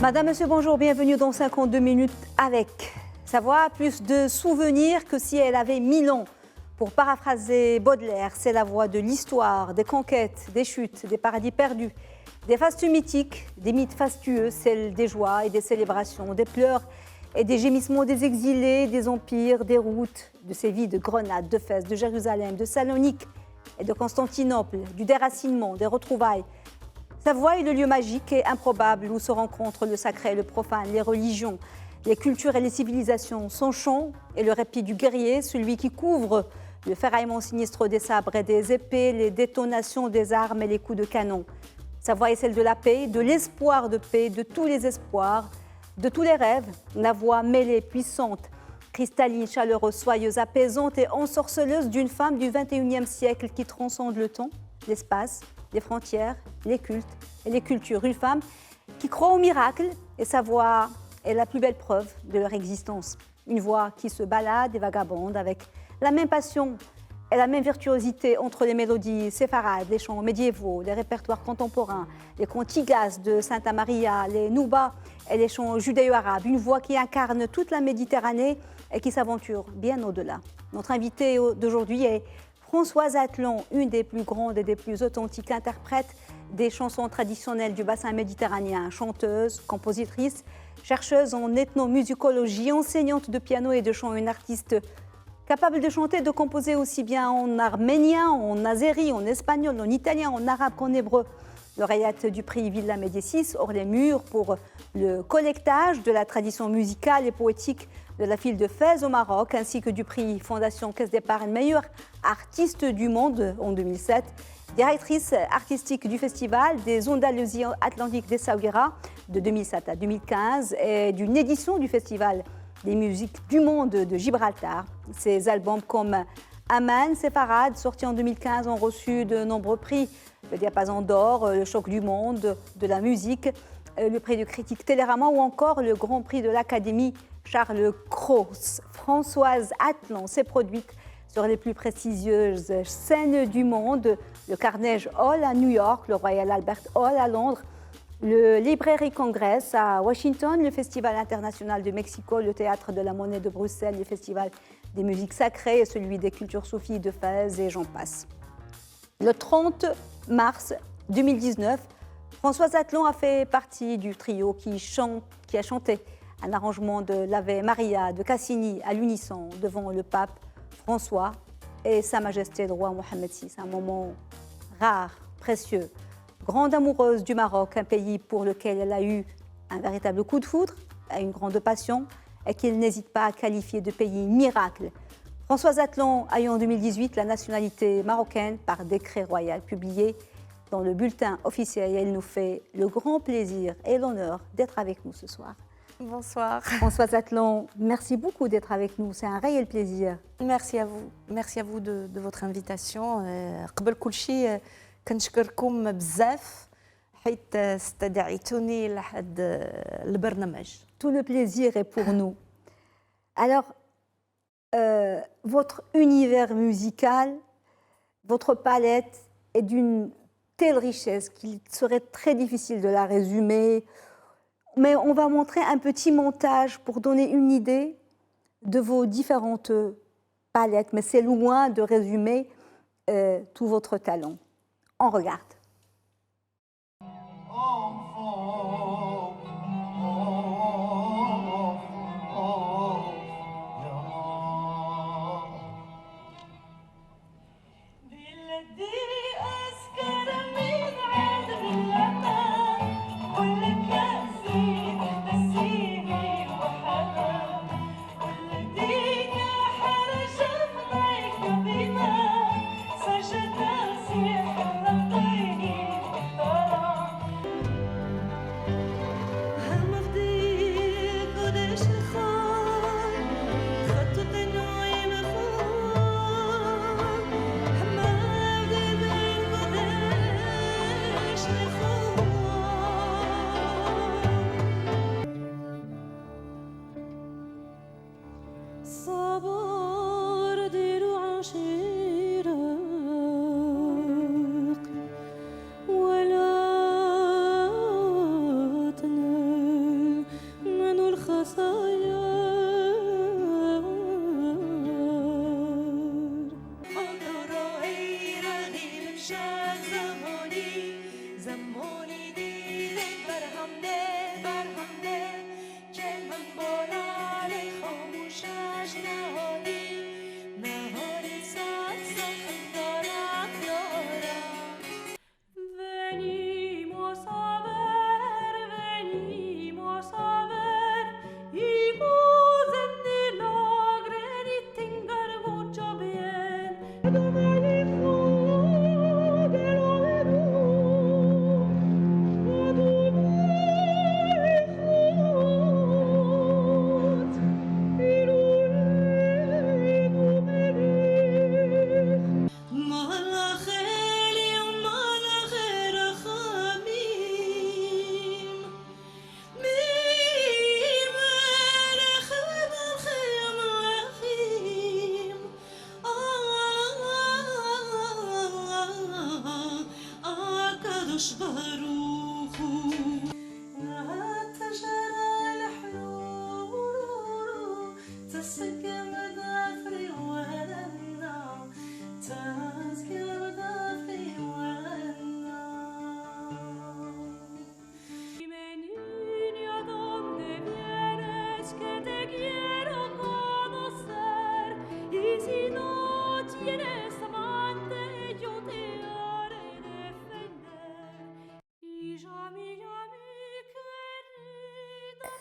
Madame, Monsieur, bonjour, bienvenue dans 52 minutes avec Savoie, plus de souvenirs que si elle avait 1000 ans. Pour paraphraser Baudelaire, c'est la voix de l'histoire, des conquêtes, des chutes, des paradis perdus, des fastueux mythiques, des mythes fastueux, celles des joies et des célébrations, des pleurs et des gémissements des exilés, des empires, des routes, de ces vies de Grenade, de Fès, de Jérusalem, de Salonique et de Constantinople, du déracinement, des retrouvailles. Savoie est le lieu magique et improbable où se rencontrent le sacré et le profane, les religions, les cultures et les civilisations. Son chant est le répit du guerrier, celui qui couvre le ferraillement sinistre des sabres et des épées, les détonations des armes et les coups de canon. Savoie est celle de la paix, de l'espoir de paix, de tous les espoirs, de tous les rêves. La voix mêlée, puissante, cristalline, chaleureuse, soyeuse, apaisante et ensorceleuse d'une femme du XXIe siècle qui transcende le temps, l'espace, les frontières, les cultes et les cultures. Une femme qui croit au miracle et sa voix est la plus belle preuve de leur existence. Une voix qui se balade et vagabonde avec la même passion et la même virtuosité entre les mélodies séfarades, les chants médiévaux, les répertoires contemporains, les cantigas de Santa Maria, les noubas et les chants judéo-arabes. Une voix qui incarne toute la Méditerranée et qui s'aventure bien au-delà. Notre invitée d'aujourd'hui est Françoise Atlan, une des plus grandes et des plus authentiques interprètes des chansons traditionnelles du bassin méditerranéen, chanteuse, compositrice, chercheuse en ethnomusicologie, enseignante de piano et de chant, une artiste capable de chanter et de composer aussi bien en arménien, en azéri, en espagnol, en italien, en arabe qu'en hébreu. Lauréate du prix Villa Médicis hors les murs pour le collectage de la tradition musicale et poétique de la ville de Fès au Maroc, ainsi que du prix Fondation Caisse d'Épargne meilleure artiste du monde en 2007. Directrice artistique du festival des Andalousies Atlantiques d'Essaouira de 2007 à 2015 et d'une édition du festival des musiques du monde de Gibraltar. Ses albums comme Aman, Séfarade, sortis en 2015, ont reçu de nombreux prix, le Diapason d'Or, le Choc du Monde de la musique, le prix de critique Télérama ou encore le Grand Prix de l'Académie Charles Cros. Françoise Atlan s'est produite sur les plus prestigieuses scènes du monde, le Carnegie Hall à New York, le Royal Albert Hall à Londres, le Librairie Congress à Washington, le Festival international de Mexico, le Théâtre de la Monnaie de Bruxelles, le Festival des musiques sacrées et celui des cultures soufis de Fès et j'en passe. Le 30 mars 2019, Françoise Atlan a fait partie du trio qui a chanté un arrangement de l'Ave Maria de Cassini à l'unisson devant le pape François et Sa Majesté le roi Mohamed VI. Un moment rare, précieux. Grande amoureuse du Maroc, un pays pour lequel elle a eu un véritable coup de foudre, une grande passion et qu'il n'hésite pas à qualifier de pays miracle. Françoise Atlan a eu en 2018 la nationalité marocaine par décret royal publié dans le bulletin officiel. Elle nous fait le grand plaisir et l'honneur d'être avec nous ce soir. Bonsoir. Françoise Atlan, merci beaucoup d'être avec nous. C'est un réel plaisir. Merci à vous. Merci à vous de votre invitation. قبل كل شيء كنشكركم بزاف حيت استدعيتوني لهذا البرنامج. Tout le plaisir est pour nous. Alors, votre univers musical, votre palette est d'une telle richesse qu'il serait très difficile de la résumer. Mais on va montrer un petit montage pour donner une idée de vos différentes palettes. Mais c'est loin de résumer tout votre talent. On regarde.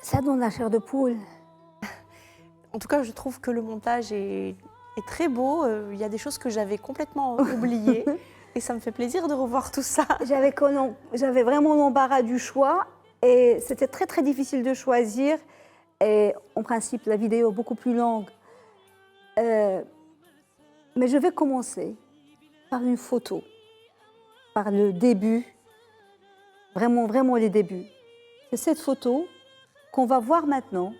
Ça donne la chair de poule. En tout cas, je trouve que le montage est très beau. Il y a des choses que j'avais complètement oubliées et ça me fait plaisir de revoir tout ça. J'avais vraiment l'embarras du choix et c'était très très difficile de choisir. Et en principe, la vidéo est beaucoup plus longue. Mais je vais commencer par une photo, par le début, vraiment vraiment les débuts. C'est cette photo qu'on va voir maintenant.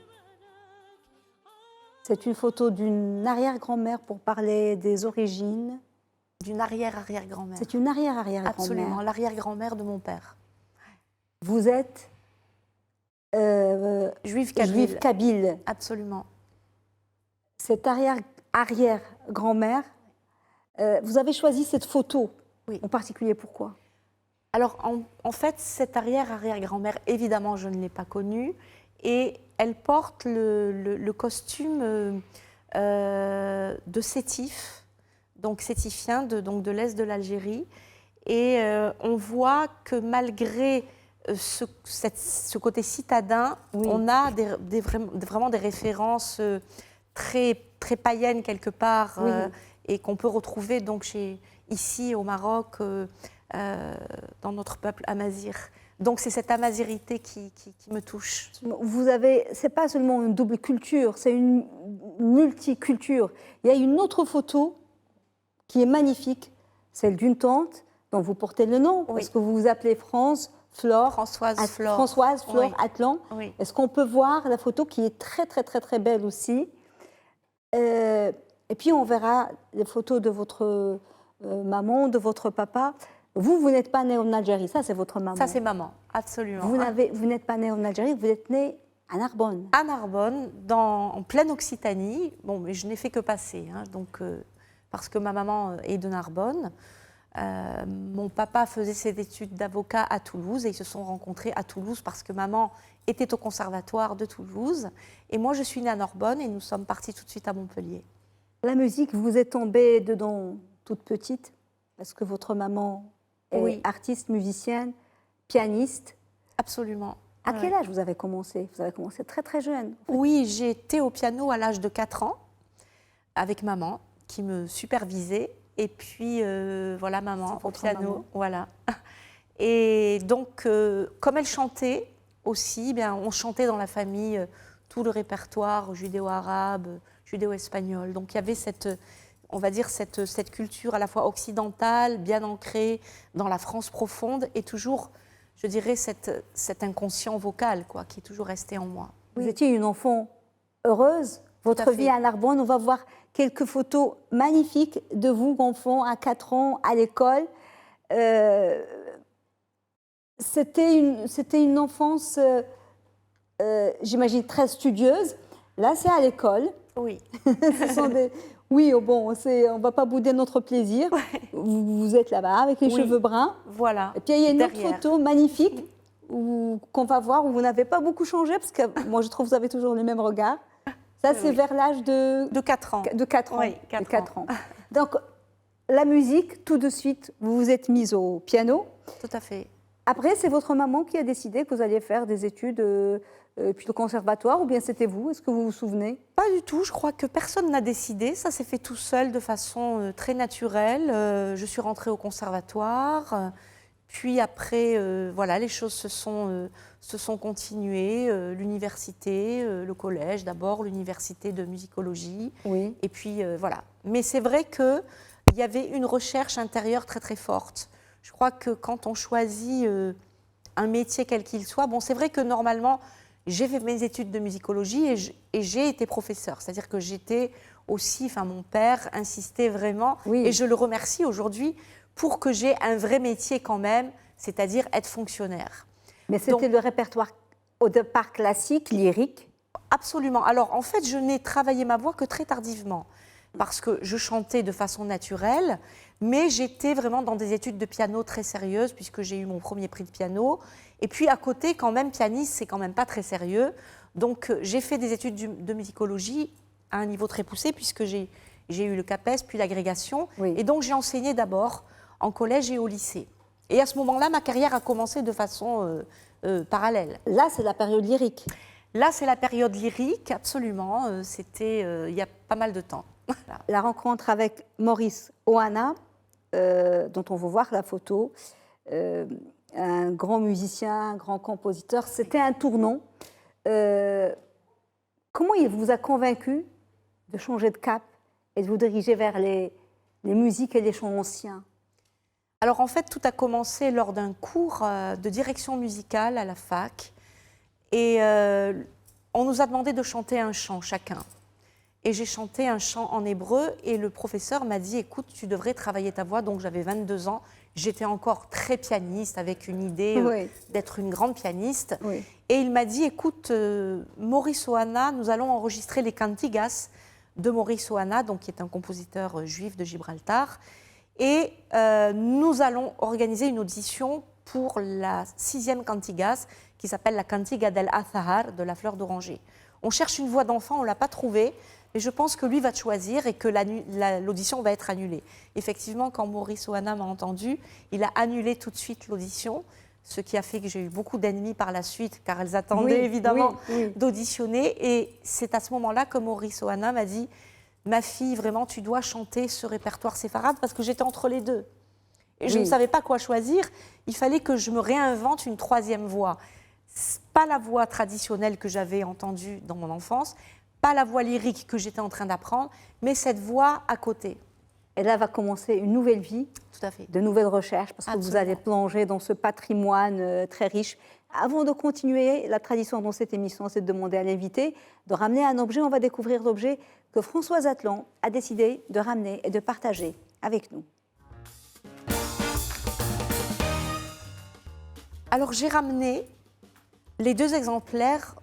C'est une photo d'une arrière-grand-mère pour parler des origines. D'une arrière-arrière-grand-mère. C'est une arrière-arrière-grand-mère. Absolument, l'arrière-grand-mère de mon père. Vous êtes juive kabyle. Juive kabyle. Absolument. Cette arrière-arrière-grand-mère, vous avez choisi cette photo en particulier, pourquoi? Alors, en fait, cette arrière-arrière-grand-mère, évidemment, je ne l'ai pas connue. Et elle porte le costume de sétif, donc sétifien, de l'est de l'Algérie. Et on voit que malgré ce côté citadin, on a vraiment des références très, très païennes quelque part, et qu'on peut retrouver donc ici au Maroc, dans notre peuple amazigh. Donc c'est cette amazirité qui me touche. C'est pas seulement une double culture, c'est une multiculture. Il y a une autre photo qui est magnifique, celle d'une tante dont vous portez le nom, parce que vous vous appelez Françoise Flore Atlan. Oui. Est-ce qu'on peut voir la photo qui est très très très très belle aussi? Et puis on verra les photos de votre maman, de votre papa. Vous n'êtes pas né en Algérie, ça c'est votre maman. Ça c'est maman, absolument. Vous n'êtes pas né en Algérie, vous êtes né à Narbonne. À Narbonne, en pleine Occitanie. Bon, mais je n'ai fait que passer, parce que ma maman est de Narbonne. Mon papa faisait ses études d'avocat à Toulouse et ils se sont rencontrés à Toulouse parce que maman était au conservatoire de Toulouse. Et moi, je suis née à Narbonne et nous sommes partis tout de suite à Montpellier. La musique, vous êtes tombée dedans toute petite parce que votre maman est artiste, musicienne, pianiste. Absolument. À quel âge vous avez commencé? Vous avez commencé très très jeune. Oui, j'ai été au piano à l'âge de 4 ans avec maman qui me supervisait. Et puis, voilà, maman au piano. Maman. Voilà. Et donc, comme elle chantait aussi, bien, on chantait dans la famille tout le répertoire judéo-arabe, judéo-espagnol. Donc, il y avait on va dire, cette culture à la fois occidentale, bien ancrée dans la France profonde, et toujours, je dirais, cet inconscient vocal, quoi, qui est toujours resté en moi. Vous étiez une enfant heureuse, votre vie à Narbonne. On va voir quelques photos magnifiques de vous, enfant, à 4 ans, à l'école. C'était une enfance j'imagine, très studieuses. Là, c'est à l'école. Oui. Ce sont des... Oui, oh bon, on ne va pas bouder notre plaisir. Ouais. Vous êtes là-bas avec les cheveux bruns. Voilà. Et puis, il y a une derrière. autre photo magnifique qu'on va voir où vous n'avez pas beaucoup changé, parce que moi, je trouve que vous avez toujours le même regard. Ça, c'est vers l'âge de 4 ans. De 4 ans. Oui, 4 ans. Donc, la musique, tout de suite, vous vous êtes mise au piano. Tout à fait. Après, c'est votre maman qui a décidé que vous alliez faire des études, puis le conservatoire, ou bien c'était vous? Est-ce que vous vous souvenez? Pas du tout. Je crois que personne n'a décidé. Ça s'est fait tout seul, de façon très naturelle. Je suis rentrée au conservatoire. Puis après, voilà, les choses se sont continuées. L'université, le collège d'abord, l'université de musicologie. Oui. Et puis voilà. Mais c'est vrai qu'il y avait une recherche intérieure très très forte. Je crois que quand on choisit un métier quel qu'il soit, bon, c'est vrai que normalement, j'ai fait mes études de musicologie et j'ai été professeure. C'est-à-dire que j'étais aussi, enfin mon père insistait vraiment, Oui. et je le remercie aujourd'hui, pour que j'ai un vrai métier quand même, c'est-à-dire être fonctionnaire. Mais c'était le répertoire au départ classique, lyrique? Absolument. Alors en fait, je n'ai travaillé ma voix que très tardivement, parce que je chantais de façon naturelle, mais j'étais vraiment dans des études de piano très sérieuses, puisque j'ai eu mon premier prix de piano. Et puis à côté, quand même, pianiste, c'est quand même pas très sérieux. Donc j'ai fait des études de musicologie à un niveau très poussé, puisque j'ai eu le CAPES, puis l'agrégation. Oui. Et donc j'ai enseigné d'abord en collège et au lycée. Et à ce moment-là, ma carrière a commencé de façon parallèle. Là, c'est la période lyrique. Là, c'est la période lyrique, absolument. C'était il y a pas mal de temps. La rencontre avec Maurice Ohana, dont on va voir la photo, un grand musicien, un grand compositeur, c'était un tournant. Comment il vous a convaincu de changer de cap et de vous diriger vers les musiques et les chants anciens? Alors en fait, tout a commencé lors d'un cours de direction musicale à la fac. Et on nous a demandé de chanter un chant chacun. Et j'ai chanté un chant en hébreu et le professeur m'a dit « Écoute, tu devrais travailler ta voix ». Donc j'avais 22 ans, j'étais encore très pianiste avec une idée Oui. d'être une grande pianiste. Oui. Et il m'a dit « Écoute, Maurice Ohana, nous allons enregistrer les cantigas de Maurice Ohana, donc, qui est un compositeur juif de Gibraltar. Et nous allons organiser une audition pour la 6e cantigas qui s'appelle la Cantiga del Azahar, de la fleur d'oranger. On cherche une voix d'enfant, on ne l'a pas trouvée, mais je pense que lui va te choisir et que l'audition va être annulée. Effectivement, quand Maurice Ohana m'a entendu, il a annulé tout de suite l'audition, ce qui a fait que j'ai eu beaucoup d'ennemis par la suite, car elles attendaient évidemment d'auditionner. Et c'est à ce moment-là que Maurice Ohana m'a dit « Ma fille, vraiment, tu dois chanter ce répertoire séfarade » parce que j'étais entre les deux. Et je ne savais pas quoi choisir. Il fallait que je me réinvente une 3e voix. Pas la voix traditionnelle que j'avais entendue dans mon enfance, pas la voix lyrique que j'étais en train d'apprendre, mais cette voix à côté. Et là va commencer une nouvelle vie, tout à fait, de nouvelles recherches, parce que vous allez plonger dans ce patrimoine très riche. Avant de continuer, la tradition dans cette émission, c'est de demander à l'invité de ramener un objet. On va découvrir l'objet que Françoise Atlan a décidé de ramener et de partager avec nous. Alors j'ai ramené les 2 exemplaires,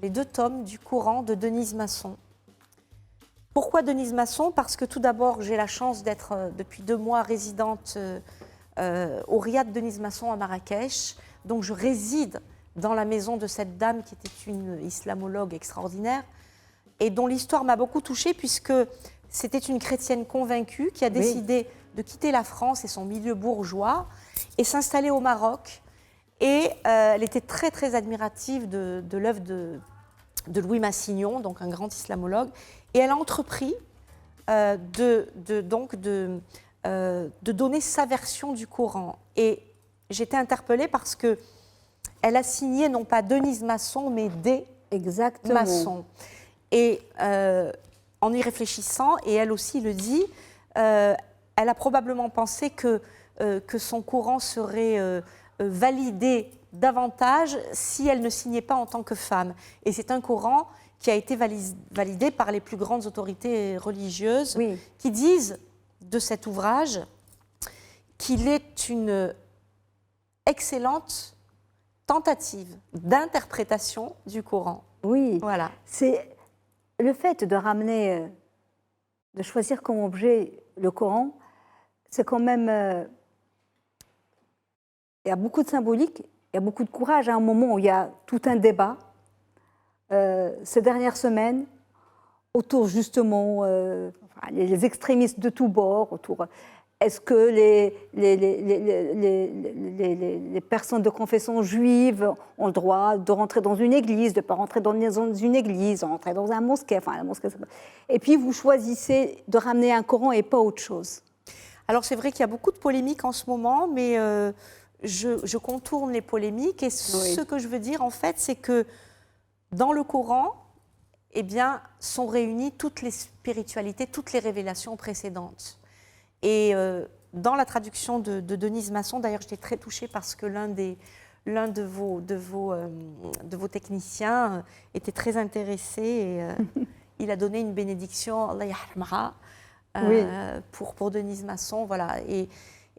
les 2 tomes du Coran de Denise Masson. Pourquoi Denise Masson? Parce que tout d'abord, j'ai la chance d'être depuis 2 mois résidente au Riad Denise Masson à Marrakech. Donc je réside dans la maison de cette dame qui était une islamologue extraordinaire et dont l'histoire m'a beaucoup touchée puisque c'était une chrétienne convaincue qui a décidé de quitter la France et son milieu bourgeois et s'installer au Maroc. Et elle était très, très admirative de l'œuvre de Louis Massignon, donc un grand islamologue. Et elle a entrepris de donner sa version du Coran. Et j'étais interpellée parce qu'elle a signé non pas Denise Masson, mais des Masson. Et en y réfléchissant, et elle aussi le dit, elle a probablement pensé que son Coran serait validé davantage si elle ne signait pas en tant que femme. Et c'est un Coran qui a été validé par les plus grandes autorités religieuses qui disent de cet ouvrage qu'il est une excellente tentative d'interprétation du Coran. Oui, Voilà. c'est le fait de ramener, de choisir comme objet le Coran, c'est quand même, il y a beaucoup de symbolique, il y a beaucoup de courage à un moment où il y a tout un débat ces dernières semaines autour justement enfin, les extrémistes de tous bords, autour. Est-ce que les personnes de confession juive ont le droit de rentrer dans une église, de ne pas rentrer dans une église, de rentrer dans un mosquée, enfin la mosquée. Et puis vous choisissez de ramener un Coran et pas autre chose. Alors c'est vrai qu'il y a beaucoup de polémiques en ce moment, mais je contourne les polémiques. Et ce que je veux dire en fait, c'est que dans le Coran, eh bien, sont réunies toutes les spiritualités, toutes les révélations précédentes. Et dans la traduction de Denise Masson, d'ailleurs, j'étais très touchée parce que l'un de vos techniciens était très intéressé et il a donné une bénédiction, Allah yahramha, pour Denise Masson. Voilà. Et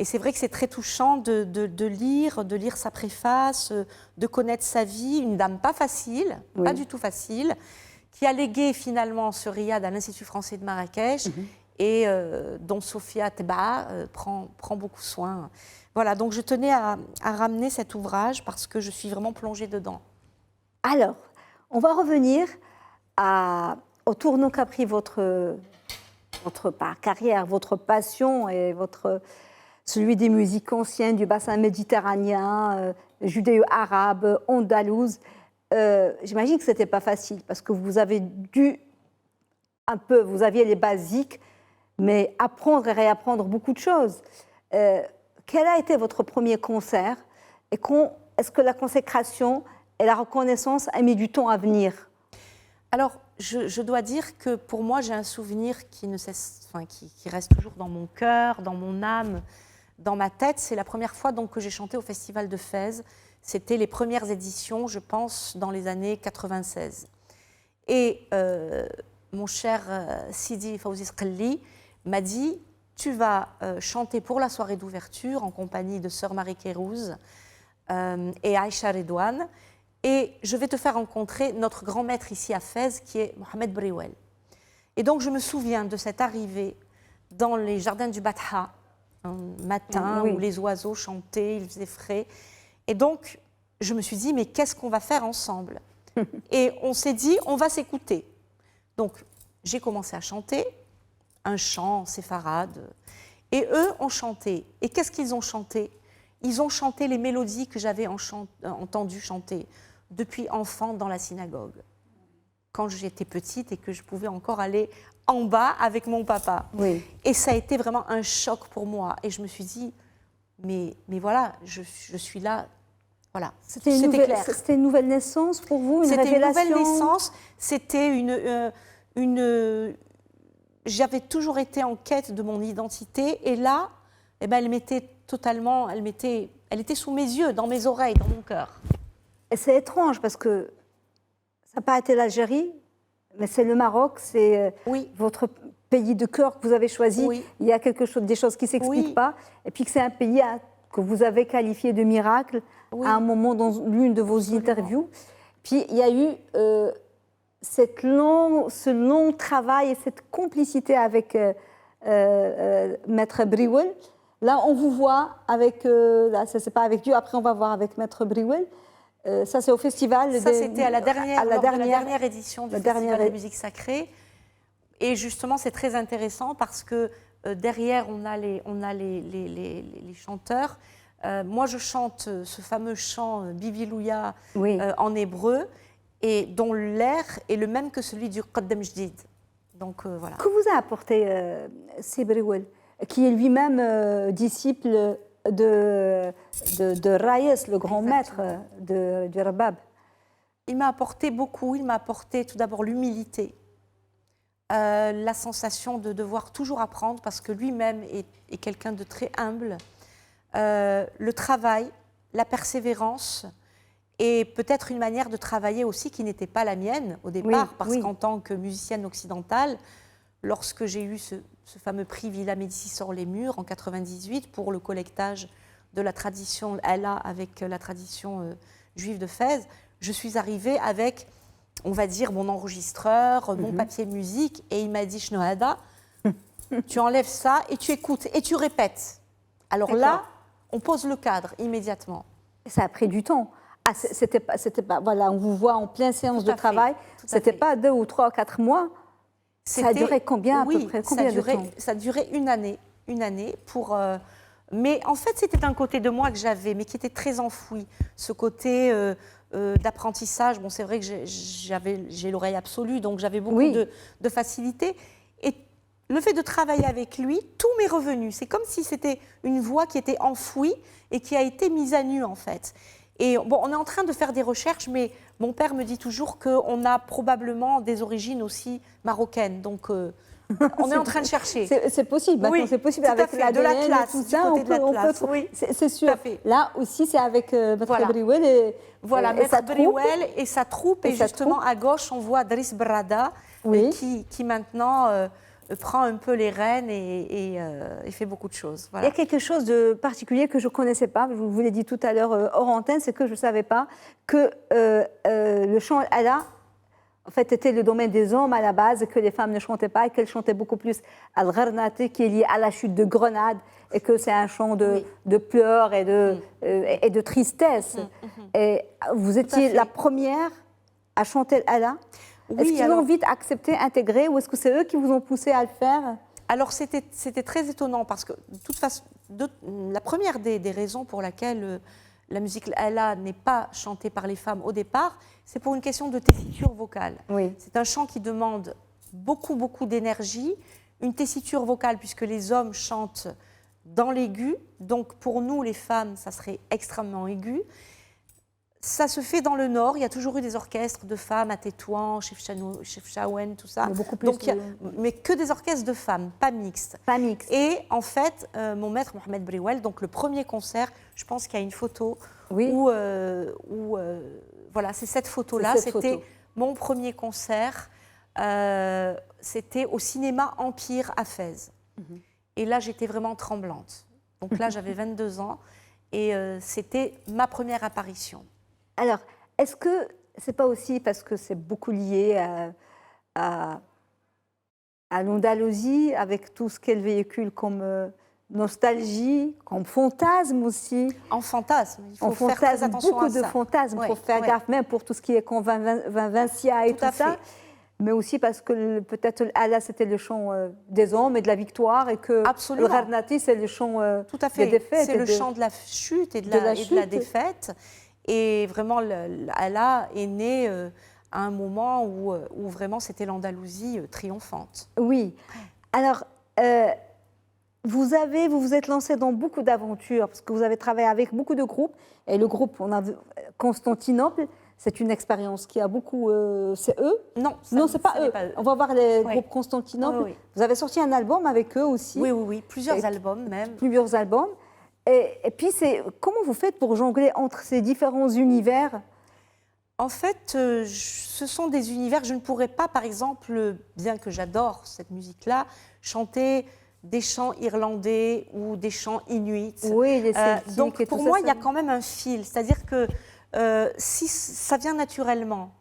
c'est vrai que c'est très touchant de lire sa préface, de connaître sa vie, une dame pas facile, pas du tout facile, qui a légué finalement ce riad à l'Institut français de Marrakech. Et dont Sophia Teba prend beaucoup soin. Voilà, donc je tenais à ramener cet ouvrage parce que je suis vraiment plongée dedans. Alors, on va revenir au tournant qu'a pris votre carrière, votre passion et celui des musiques anciennes du bassin méditerranéen, judéo-arabe, andalouse. J'imagine que ce n'était pas facile parce que vous aviez les basiques, mais apprendre et réapprendre beaucoup de choses. Quel a été votre premier concert et est-ce que la consécration et la reconnaissance a mis du temps à venir? Alors, je dois dire que pour moi, j'ai un souvenir qui reste toujours dans mon cœur, dans mon âme, dans ma tête. C'est la première fois donc, que j'ai chanté au Festival de Fès. C'était les premières éditions, je pense, dans les années 96. Et mon cher Sidi Fawzi Sqelli m'a dit « Tu vas chanter pour la soirée d'ouverture en compagnie de Sœur Marie Kérouz et Aïcha Redouane et je vais te faire rencontrer notre grand maître ici à Fès qui est Mohamed Briouel. » Et donc je me souviens de cette arrivée dans les jardins du Batha, un matin où les oiseaux chantaient, il faisait frais. Et donc je me suis dit « Mais qu'est-ce qu'on va faire ensemble ?» Et on s'est dit « On va s'écouter. » Donc j'ai commencé à chanter un chant séfarade. Et eux ont chanté. Et qu'est-ce qu'ils ont chanté? Ils ont chanté les mélodies que j'avais entendu chanter depuis enfant dans la synagogue, quand j'étais petite et que je pouvais encore aller en bas avec mon papa. Oui. Et ça a été vraiment un choc pour moi. Et je me suis dit, mais voilà, je suis là. Voilà, c'était clair. C'était une nouvelle naissance pour vous, une révélation? C'était une nouvelle naissance. C'était j'avais toujours été en quête de mon identité et là, eh ben, elle était sous mes yeux, dans mes oreilles, dans mon cœur. Et c'est étrange parce que ça n'a pas été l'Algérie, mais c'est le Maroc, c'est votre pays de cœur que vous avez choisi. Oui. Il y a des choses qui ne s'expliquent pas, et puis que c'est un pays que vous avez qualifié de miracle à un moment dans l'une de vos interviews. Puis il y a eu ce long travail et cette complicité avec Maître Briouel. Là, on vous voit avec, là, ça c'est pas avec Dieu, après on va voir avec Maître Briouel. Ça c'est au festival. Ça c'était à la dernière édition du Festival de musique sacrée. Et justement, c'est très intéressant parce que derrière, on a les chanteurs. Moi, je chante ce fameux chant Bibilouya en hébreu, et dont l'air est le même que celui du Qaddam Jdid. Donc voilà. Que vous a apporté Briouel, qui est lui-même disciple de Raïs, le grand maître du Rabab? Il m'a apporté beaucoup. Il m'a apporté tout d'abord l'humilité, la sensation de devoir toujours apprendre parce que lui-même est quelqu'un de très humble, le travail, la persévérance et peut-être une manière de travailler aussi qui n'était pas la mienne au départ, parce qu'en tant que musicienne occidentale, lorsque j'ai eu ce fameux prix Villa Médicis sur les murs en 98 pour le collectage de la tradition Allah avec la tradition juif de Fès, je suis arrivée avec, on va dire, mon enregistreur, mon papier musique, et il m'a dit, Shnohada, tu enlèves ça et tu écoutes et tu répètes. Alors là, on pose le cadre immédiatement. Ça a pris du temps. Ah, c'était pas, voilà, on vous voit en pleine séance de travail. C'était pas 2 ou 3 ou 4 mois. Ça a duré combien à peu près? Combien de temps? Ça a duré une année pour. Mais en fait, c'était un côté de moi que j'avais, mais qui était très enfoui. Ce côté d'apprentissage. Bon, c'est vrai que j'ai l'oreille absolue, donc j'avais beaucoup de facilité. Et le fait de travailler avec lui, tout m'est revenu. C'est comme si c'était une voix qui était enfouie et qui a été mise à nu, en fait. Et bon, on est en train de faire des recherches, mais mon père me dit toujours qu'on a probablement des origines aussi marocaines. Donc, on est en train de chercher. C'est possible. Maintenant, c'est possible avec l'ADN et tout ça. On peut, oui, c'est sûr. Là aussi, c'est avec Maître Briouel et Maître Briouel et sa troupe. Et justement, à gauche, on voit Driss Brada qui maintenant prend un peu les rênes et fait beaucoup de choses. Voilà. Il y a quelque chose de particulier que je ne connaissais pas, je vous l'ai dit tout à l'heure hors antenne, c'est que je ne savais pas que le chant Allah, en fait, était le domaine des hommes à la base, que les femmes ne chantaient pas et qu'elles chantaient beaucoup plus Al-Gharnati, qui est lié à la chute de Grenade, et que c'est un chant de pleurs et de tristesse. Et vous étiez la première à chanter Allah. Est-ce qu'ils l'ont vite accepté, intégré, ou est-ce que c'est eux qui vous ont poussé à le faire? Alors, c'était très étonnant, parce que, de toute façon, la première des raisons pour laquelle la musique Allah n'est pas chantée par les femmes au départ, c'est pour une question de tessiture vocale. C'est un chant qui demande beaucoup, beaucoup d'énergie, une tessiture vocale, puisque les hommes chantent dans l'aigu, donc pour nous, les femmes, ça serait extrêmement aigu. Ça se fait dans le Nord, il y a toujours eu des orchestres de femmes à Tétouan, Chefchaouen, tout ça. Mais que des orchestres de femmes, pas mixtes. Et en fait, mon maître Mohamed Briouel, donc le premier concert, je pense qu'il y a une photo où voilà, c'est cette photo-là, c'était mon premier concert, c'était au cinéma Empire à Fès. Et là, j'étais vraiment tremblante. Donc là, j'avais 22 ans et c'était ma première apparition. Alors, est-ce que c'est pas aussi parce que c'est beaucoup lié à l'Andalousie, avec tout ce qu'elle véhicule comme nostalgie, comme fantasme aussi? En fantasme, il faut faire très attention beaucoup de fantasmes, il faut faire gaffe même pour tout ce qui est convaincia et tout ça. Mais aussi parce que peut-être Allah, c'était le chant des hommes et de la victoire, et que le Gharnati, c'est le chant des défaites. C'est le chant de la chute et de la défaite. Et vraiment, Allah est né à un moment où vraiment c'était l'Andalousie triomphante. Oui. Alors, vous vous êtes lancé dans beaucoup d'aventures, parce que vous avez travaillé avec beaucoup de groupes. Et le groupe, on a vu Constantinople, c'est une expérience qui a beaucoup... c'est eux? Non, c'est pas eux. On va voir les groupes Constantinople. Vous avez sorti un album avec eux aussi? Oui, plusieurs albums même. Plusieurs albums. Et puis, comment vous faites pour jongler entre ces différents univers? En fait, ce sont des univers. Je ne pourrais pas, par exemple, bien que j'adore cette musique-là, chanter des chants irlandais ou des chants inuits. Oui, les celtiques. Donc, pour moi, il y a quand même un fil. C'est-à-dire que si ça vient naturellement.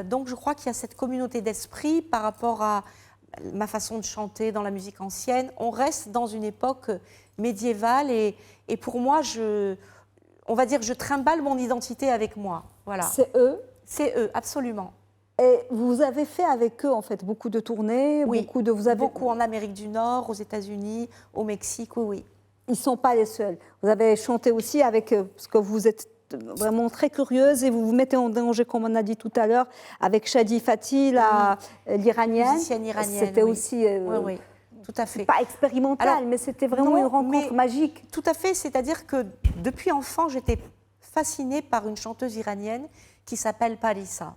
Donc, je crois qu'il y a cette communauté d'esprit par rapport à ma façon de chanter dans la musique ancienne. On reste dans une époque médiévale et pour moi, on va dire, je trimballe mon identité avec moi. Voilà. C'est eux? C'est eux, absolument. Et vous avez fait avec eux, en fait, beaucoup de tournées? Beaucoup en Amérique du Nord, aux États-Unis, au Mexique, oui. Ils ne sont pas les seuls. Vous avez chanté aussi avec eux, parce que vous êtes vraiment très curieuse et vous vous mettez en danger, comme on a dit tout à l'heure, avec Shadi Fatih, l'Iranienne. Musicienne iranienne. C'était aussi... oui. Tout à fait. Pas expérimental, mais c'était vraiment une rencontre magique. Tout à fait, c'est-à-dire que depuis enfant, j'étais fascinée par une chanteuse iranienne qui s'appelle Parissa.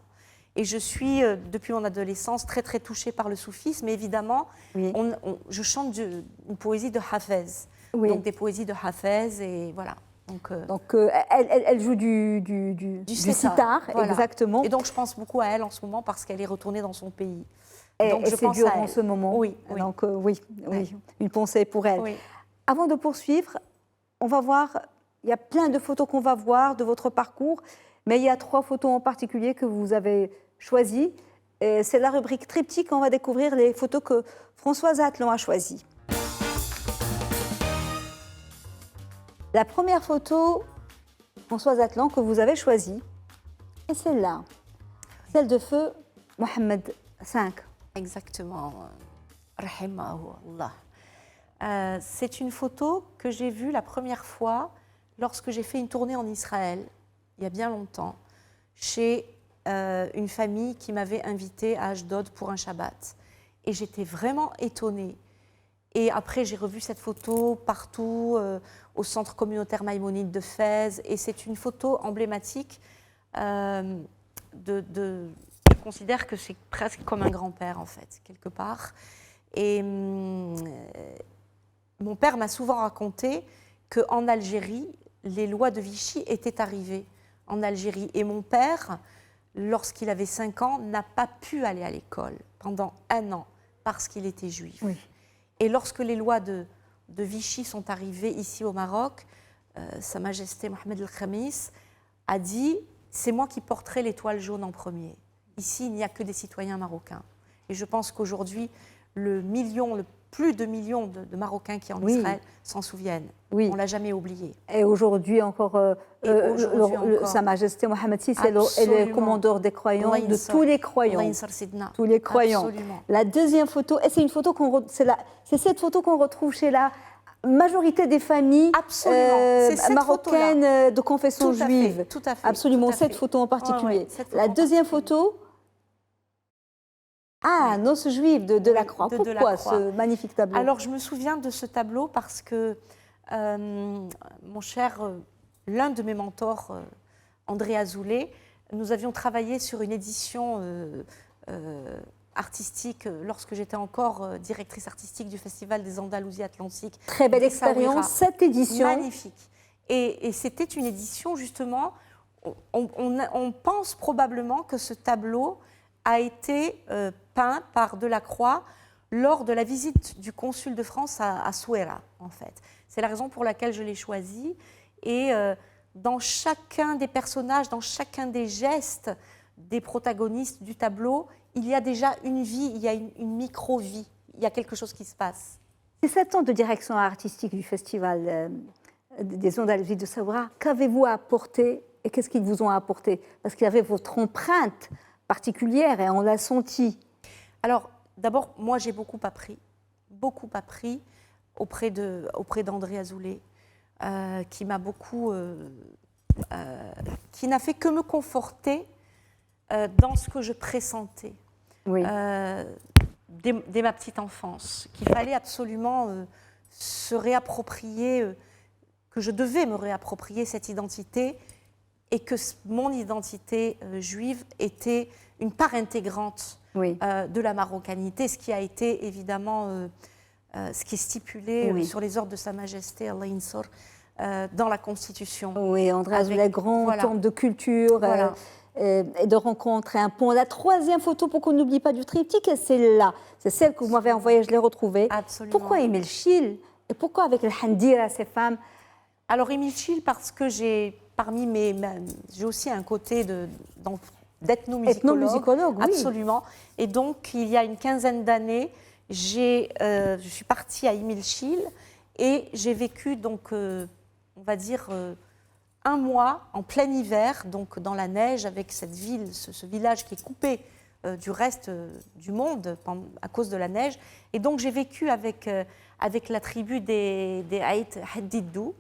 Et je suis, depuis mon adolescence, très très touchée par le soufisme. Et évidemment, je chante une poésie de Hafez. Donc des poésies de Hafez, et voilà. Donc elle joue du sitar, voilà. Exactement. Et donc je pense beaucoup à elle en ce moment parce qu'elle est retournée dans son pays. Donc je pense dur en ce moment. Oui. Donc oui, une pensée pour elle. Oui. Avant de poursuivre, on va voir Il y a plein de photos qu'on va voir de votre parcours, mais il y a 3 photos en particulier que vous avez choisies. C'est la rubrique triptyque, on va découvrir les photos que Françoise Atlan a choisies. La première photo, Françoise Atlan, que vous avez choisie, est celle-là, celle de feu Mohamed V. Exactement. Rahimahullah. C'est une photo que j'ai vue la première fois lorsque j'ai fait une tournée en Israël, il y a bien longtemps, chez une famille qui m'avait invitée à Ashdod pour un Shabbat. Et j'étais vraiment étonnée. Et après, j'ai revu cette photo partout, au centre communautaire maïmonide de Fès. Et c'est une photo emblématique je considère que c'est presque comme un grand-père, en fait, quelque part. Et mon père m'a souvent raconté qu'en Algérie, les lois de Vichy étaient arrivées en Algérie. Et mon père, lorsqu'il avait 5 ans, n'a pas pu aller à l'école pendant 1 an parce qu'il était juif. Oui. Et lorsque les lois de Vichy sont arrivées ici au Maroc, Sa Majesté Mohamed El Khamis a dit « c'est moi qui porterai l'étoile jaune en premier ». Ici, il n'y a que des citoyens marocains. Et je pense qu'aujourd'hui, plus de millions de Marocains qui en Israël s'en souviennent. Oui. On ne l'a jamais oublié. Et aujourd'hui encore, Sa Majesté Mohamed VI est le commandeur des croyants, de tous les croyants. Tous les croyants. Absolument. La deuxième photo, et c'est une photo c'est cette photo qu'on retrouve chez la majorité des familles marocaines de confession juive. Tout à fait. Absolument, tout à fait. Cette photo en particulier. Cette la deuxième photo. Ah, Noces juives de Delacroix. Pourquoi ce magnifique tableau? Alors, je me souviens de ce tableau parce que mon cher, l'un de mes mentors, André Azoulay, nous avions travaillé sur une édition artistique lorsque j'étais encore directrice artistique du Festival des Andalousies Atlantiques. Très belle expérience, cette édition. Magnifique. Et c'était une édition, justement, on pense probablement que ce tableau a été peint par Delacroix lors de la visite du consul de France à Souaira, en fait. C'est la raison pour laquelle je l'ai choisi. Et dans chacun des personnages, dans chacun des gestes des protagonistes du tableau, il y a déjà une vie, il y a une micro-vie, il y a quelque chose qui se passe. C'est 7 ans de direction artistique du Festival des Andalousies de Souaira. Qu'avez-vous apporté et qu'est-ce qu'ils vous ont apporté? Parce qu'il y avait votre empreinte particulière et on l'a senti. Alors, d'abord, moi, j'ai beaucoup appris auprès d'André Azoulay, qui m'a beaucoup, qui n'a fait que me conforter dans ce que je pressentais oui. Dès ma petite enfance, qu'il fallait absolument se réapproprier, que je devais me réapproprier cette identité et que mon identité juive était une part intégrante de la marocanité, ce qui a été évidemment ce qui est stipulé sur les ordres de Sa Majesté Allah Insor dans la Constitution. Oui, André Azoulay, grand temple de culture et de rencontres et un pont. La troisième photo, pour qu'on n'oublie pas du triptyque, c'est là. C'est celle que vous m'avez envoyée, je l'ai retrouvée. Absolument. Pourquoi Émile Chil et pourquoi avec le Handira, ces femmes? Alors Émile Chil, parce que j'ai aussi un côté d'ethnomusicologue, oui. Absolument. Et donc, il y a une quinzaine d'années, je suis partie à Émile Chil et j'ai vécu, donc, on va dire, 1 mois en plein hiver, donc dans la neige, avec cette ville, ce village qui est coupé du reste du monde à cause de la neige. Et donc, j'ai vécu avec la tribu des Aït Hadidou.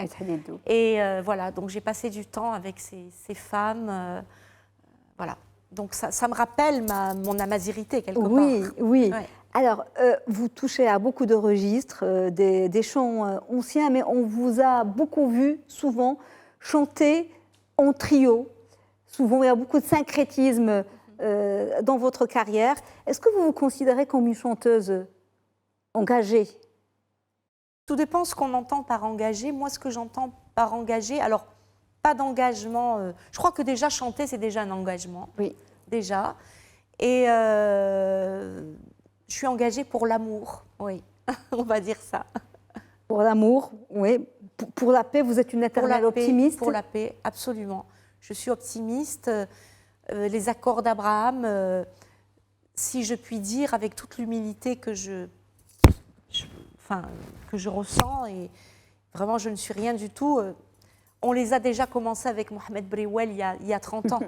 Et voilà, donc j'ai passé du temps avec ces femmes. Voilà. Donc ça me rappelle mon amazirité, quelque part. Oui. Ouais. Alors, vous touchez à beaucoup de registres, des chants anciens, mais on vous a beaucoup vu, souvent, chanter en trio. Souvent, il y a beaucoup de syncrétisme dans votre carrière. Est-ce que vous vous considérez comme une chanteuse engagée? Tout dépend ce qu'on entend par engagée. Moi, ce que j'entends par engagée, alors, pas d'engagement. Je crois que déjà, chanter, c'est déjà un engagement. Oui. Déjà. Et je suis engagée pour l'amour, oui. On va dire ça. Pour l'amour, oui. Pour la paix, vous êtes une éternelle optimiste. Pour la paix, absolument. Je suis optimiste. Les accords d'Abraham, si je puis dire, avec toute l'humilité que je ressens, et vraiment je ne suis rien du tout, on les a déjà commencés avec Mohamed Briouel il y a 30 ans.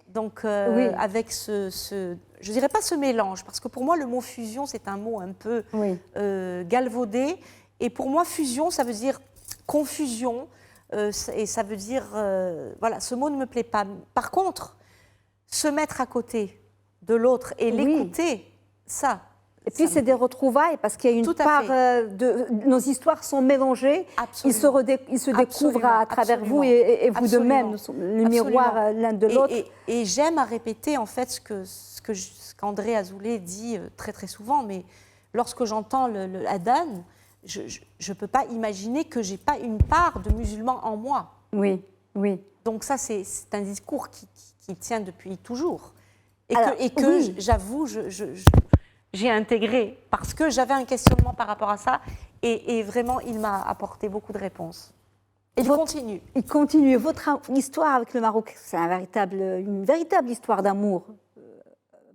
Donc oui. avec je dirais pas ce mélange, parce que pour moi le mot fusion c'est un mot un peu oui. Galvaudé, et pour moi fusion ça veut dire confusion, et ça veut dire, voilà, ce mot ne me plaît pas. Par contre, se mettre à côté de l'autre et l'écouter, ça. Et puis c'est des retrouvailles parce qu'il y a une part de nos histoires sont mélangées. Absolument. Ils se découvrent à travers vous et vous de même. Nous sommes le miroir l'un de l'autre. Et j'aime à répéter en fait ce qu'André Azoulay dit très très souvent. Mais lorsque j'entends le adhan, je ne peux pas imaginer que j'ai pas une part de musulman en moi. Oui, oui. Donc ça c'est un discours qui tient depuis toujours et alors, que j'avoue j'ai intégré parce que j'avais un questionnement par rapport à ça et vraiment il m'a apporté beaucoup de réponses. Et il continue. Il continue. Votre histoire avec le Maroc, c'est une véritable histoire d'amour,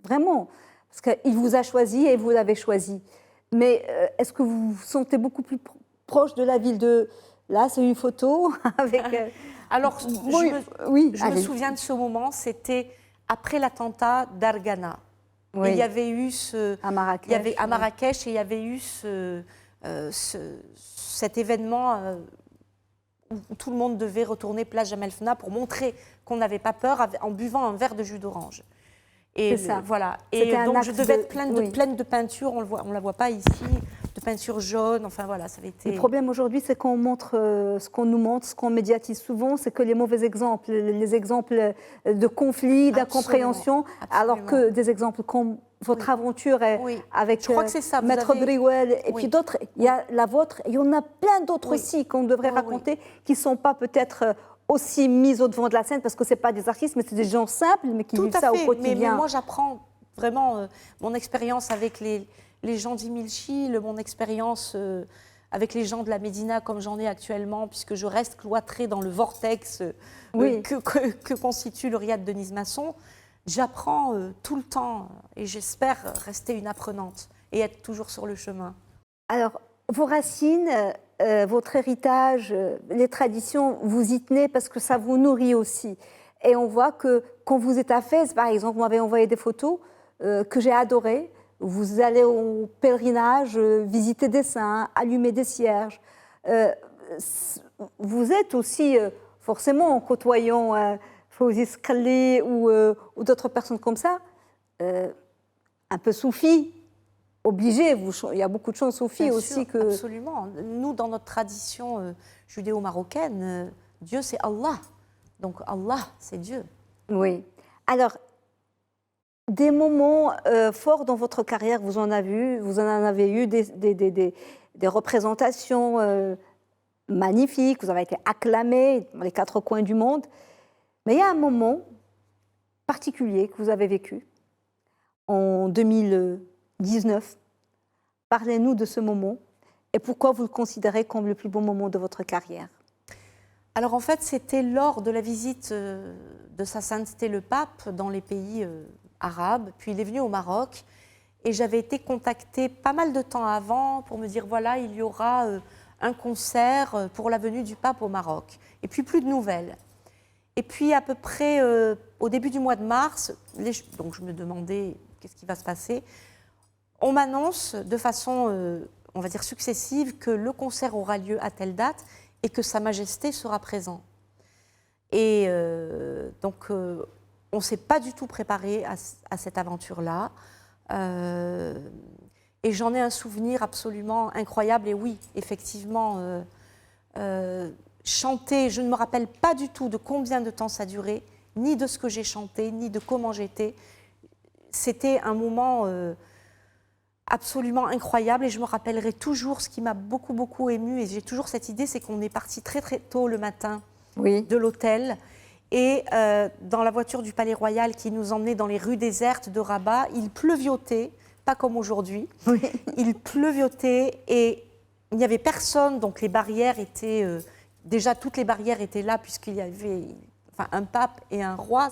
vraiment, parce qu'il vous a choisi et vous l'avez choisi. Mais est-ce que vous vous sentez beaucoup plus proche de la ville de... Là, c'est une photo avec... Alors, je me souviens de ce moment, c'était après l'attentat d'Argana. Oui. Il y avait eu à Marrakech, et il y avait eu cet événement où tout le monde devait retourner place Jemaa el-Fna pour montrer qu'on n'avait pas peur en buvant un verre de jus d'orange. Et voilà. Et donc je devais être pleine de peinture, on ne la voit pas ici, de peinture jaune, enfin voilà, ça avait été... Le problème aujourd'hui, c'est qu'on montre ce qu'on nous montre, ce qu'on médiatise souvent, c'est que les mauvais exemples, les exemples de conflits, d'incompréhension, alors que des exemples comme votre aventure avec Maître Briouel et puis d'autres, il y a la vôtre, il y en a plein d'autres aussi qu'on devrait raconter, qui ne sont pas peut-être aussi mis au devant de la scène, parce que ce n'est pas des artistes, mais c'est des gens simples, mais qui vivent ça au quotidien. Mais moi, j'apprends vraiment mon expérience avec les gens d'Imilchi, mon expérience avec les gens de la Médina, comme j'en ai actuellement, puisque je reste cloîtrée dans le vortex que constitue le riad de Denise Masson. J'apprends tout le temps, et j'espère rester une apprenante et être toujours sur le chemin. Alors, vos racines, votre héritage, les traditions, vous y tenez parce que ça vous nourrit aussi. Et on voit que quand vous êtes à Fès, par exemple, vous m'avez envoyé des photos que j'ai adorées. Vous allez au pèlerinage, visiter des saints, allumer des cierges. Vous êtes aussi, forcément, en côtoyant Fawzi Sqali ou d'autres personnes comme ça, un peu soufis. Obligé, il y a beaucoup de chants soufis aussi que... Absolument. Nous, dans notre tradition judéo-marocaine, Dieu, c'est Allah. Donc Allah, c'est Dieu. Oui. Alors, des moments forts dans votre carrière, vous en avez eu des représentations magnifiques, vous avez été acclamé dans les 4 coins du monde. Mais il y a un moment particulier que vous avez vécu en 2019. Parlez-nous de ce moment et pourquoi vous le considérez comme le plus beau moment de votre carrière. Alors en fait, c'était lors de la visite de Sa Sainteté le Pape dans les pays arabes, puis il est venu au Maroc et j'avais été contactée pas mal de temps avant pour me dire voilà, il y aura un concert pour la venue du Pape au Maroc. Et puis plus de nouvelles. Et puis à peu près au début du mois de mars, donc je me demandais qu'est-ce qui va se passer. On m'annonce de façon, on va dire, successive que le concert aura lieu à telle date et que Sa Majesté sera présent. Et donc, on ne s'est pas du tout préparé à cette aventure-là. Et j'en ai un souvenir absolument incroyable. Et oui, effectivement, chanter, je ne me rappelle pas du tout de combien de temps ça durait, ni de ce que j'ai chanté, ni de comment j'étais. C'était un moment absolument incroyable et je me rappellerai toujours ce qui m'a beaucoup, beaucoup émue. Et j'ai toujours cette idée, c'est qu'on est parti très, très tôt le matin de l'hôtel. Et dans la voiture du Palais Royal qui nous emmenait dans les rues désertes de Rabat, il pleuviotait, pas comme aujourd'hui. Il pleuviotait et il n'y avait personne, donc les barrières étaient déjà toutes les barrières étaient là puisqu'il y avait un pape et un roi,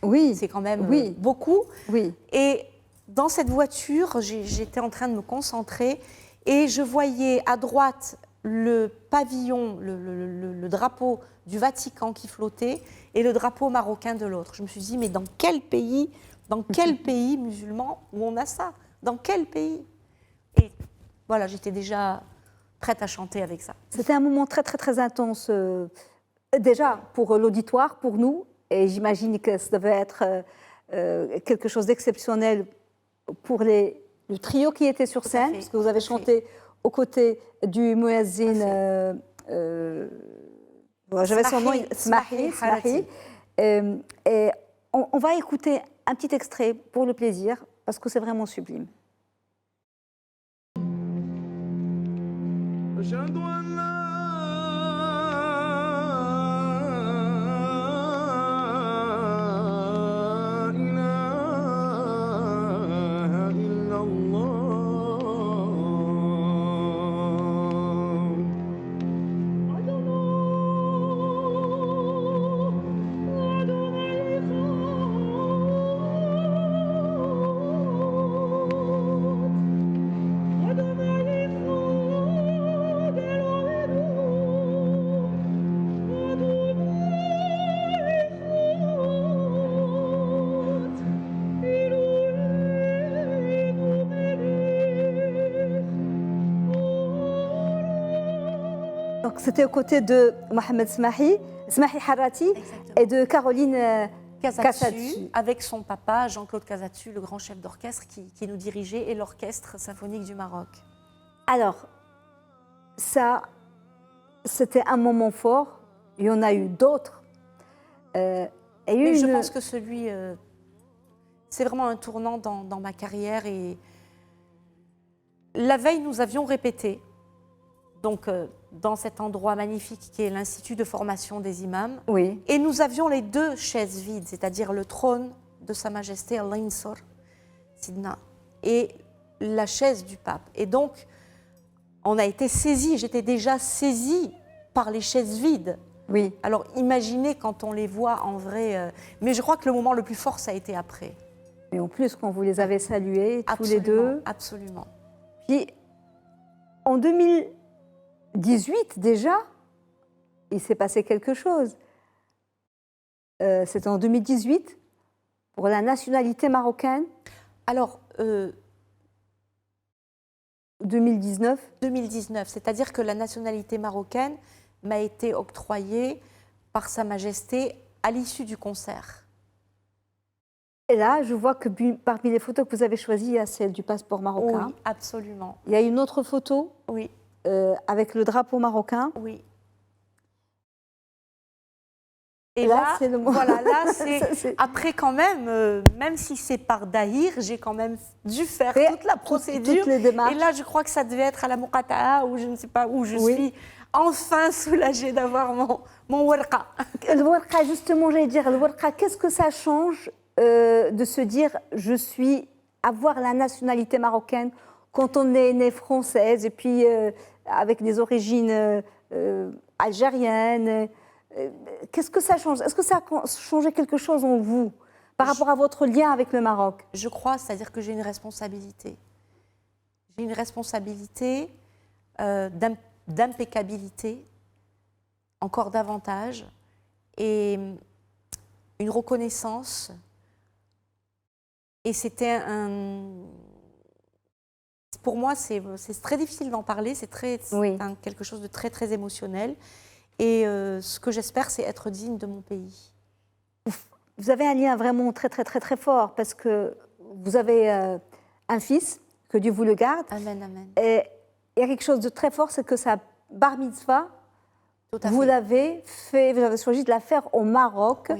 Oui. c'est quand même Oui. beaucoup. Oui. Et dans cette voiture, j'étais en train de me concentrer et je voyais à droite le pavillon, le drapeau du Vatican qui flottait et le drapeau marocain de l'autre. Je me suis dit, mais dans quel pays musulman où on a ça? Dans quel pays? Et voilà, j'étais déjà prête à chanter avec ça. C'était un moment très, très, très intense, déjà pour l'auditoire, pour nous, et j'imagine que ça devait être quelque chose d'exceptionnel pour le trio qui était sur scène, parce que vous avez chanté aux côtés du muezzin, j'avais son nom, Smahi. Et on va écouter un petit extrait pour le plaisir, parce que c'est vraiment sublime. Donc c'était aux côtés de Mohamed Smahi Harrati, et de Caroline Casatsu. Avec son papa, Jean-Claude Casatsu, le grand chef d'orchestre qui nous dirigeait, et l'Orchestre symphonique du Maroc. Alors, ça, c'était un moment fort. Il y en a eu d'autres. Mais je pense que celui, c'est vraiment un tournant dans ma carrière. Et la veille, nous avions répété, donc dans cet endroit magnifique qui est l'Institut de formation des imams. Oui. Et nous avions les deux chaises vides, c'est-à-dire le trône de Sa Majesté Al-Insor Sidna et la chaise du pape. Et donc, on a été saisis, j'étais déjà saisie par les chaises vides. Oui. Alors imaginez quand on les voit en vrai. Mais je crois que le moment le plus fort, ça a été après. Et en plus, quand vous les avez salués, tous Absolument, les deux. Absolument. Puis, en 2018 déjà, il s'est passé quelque chose. C'était en 2018, pour la nationalité marocaine. Alors, 2019. 2019, c'est-à-dire que la nationalité marocaine m'a été octroyée par Sa Majesté à l'issue du concert. Et là, je vois que parmi les photos que vous avez choisies, il y a celle du passeport marocain. Oui, absolument. Il y a une autre photo, oui. Avec le drapeau marocain. Oui. Et là, c'est le voilà, là, c'est après quand même si c'est par Dahir, j'ai quand même dû faire toute la procédure. Toutes les démarches. Et là, je crois que ça devait être à la Muqata'a, ou je ne sais pas où je suis enfin soulagée d'avoir mon warqa. Le warqa, justement, j'allais dire, le warqa, qu'est-ce que ça change de se dire avoir la nationalité marocaine quand on est né française et puis avec des origines algériennes? Qu'est-ce que ça change? Est-ce que ça a changé quelque chose en vous par rapport à votre lien avec le Maroc? Je crois, c'est-à-dire que j'ai une responsabilité. J'ai une responsabilité d'impeccabilité, encore davantage, et une reconnaissance. Et c'était pour moi, c'est très difficile d'en parler, c'est quelque chose de très, très émotionnel. Et ce que j'espère, c'est être digne de mon pays. Vous avez un lien vraiment très, très, très, très fort parce que vous avez un fils, que Dieu vous le garde. Amen, amen. Et il y a quelque chose de très fort, c'est que sa bar mitzvah, vous avez choisi de la faire au Maroc,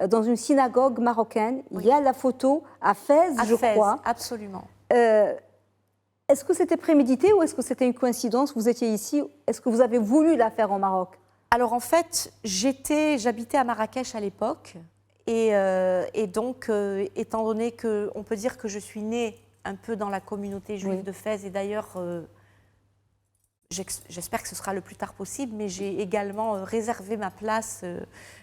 dans une synagogue marocaine. Oui. Il y a la photo à Fès, je crois. Absolument. Est-ce que c'était prémédité ou est-ce que c'était une coïncidence? Vous étiez ici, est-ce que vous avez voulu la faire au Maroc? Alors en fait, j'habitais à Marrakech à l'époque et donc, étant donné qu'on peut dire que je suis née un peu dans la communauté juive de Fès, et d'ailleurs, J'espère que ce sera le plus tard possible, mais j'ai également réservé ma place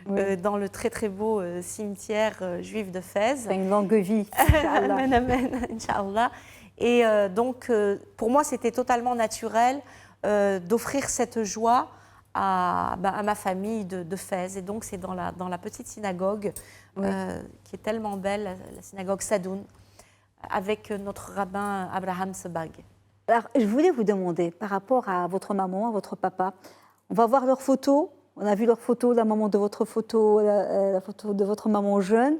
dans le très très beau cimetière juif de Fès. C'est une longue vie, Inch'Allah. Amen, amen, Inch'Allah. Et donc, pour moi, c'était totalement naturel d'offrir cette joie à ma famille de Fès. Et donc, c'est dans la petite synagogue qui est tellement belle, la synagogue Sadoun, avec notre rabbin Abraham Sebag. Alors, je voulais vous demander, par rapport à votre maman, à votre papa, on va voir leurs photos. On a vu leurs photos, la maman de votre photo, la photo de votre maman jeune.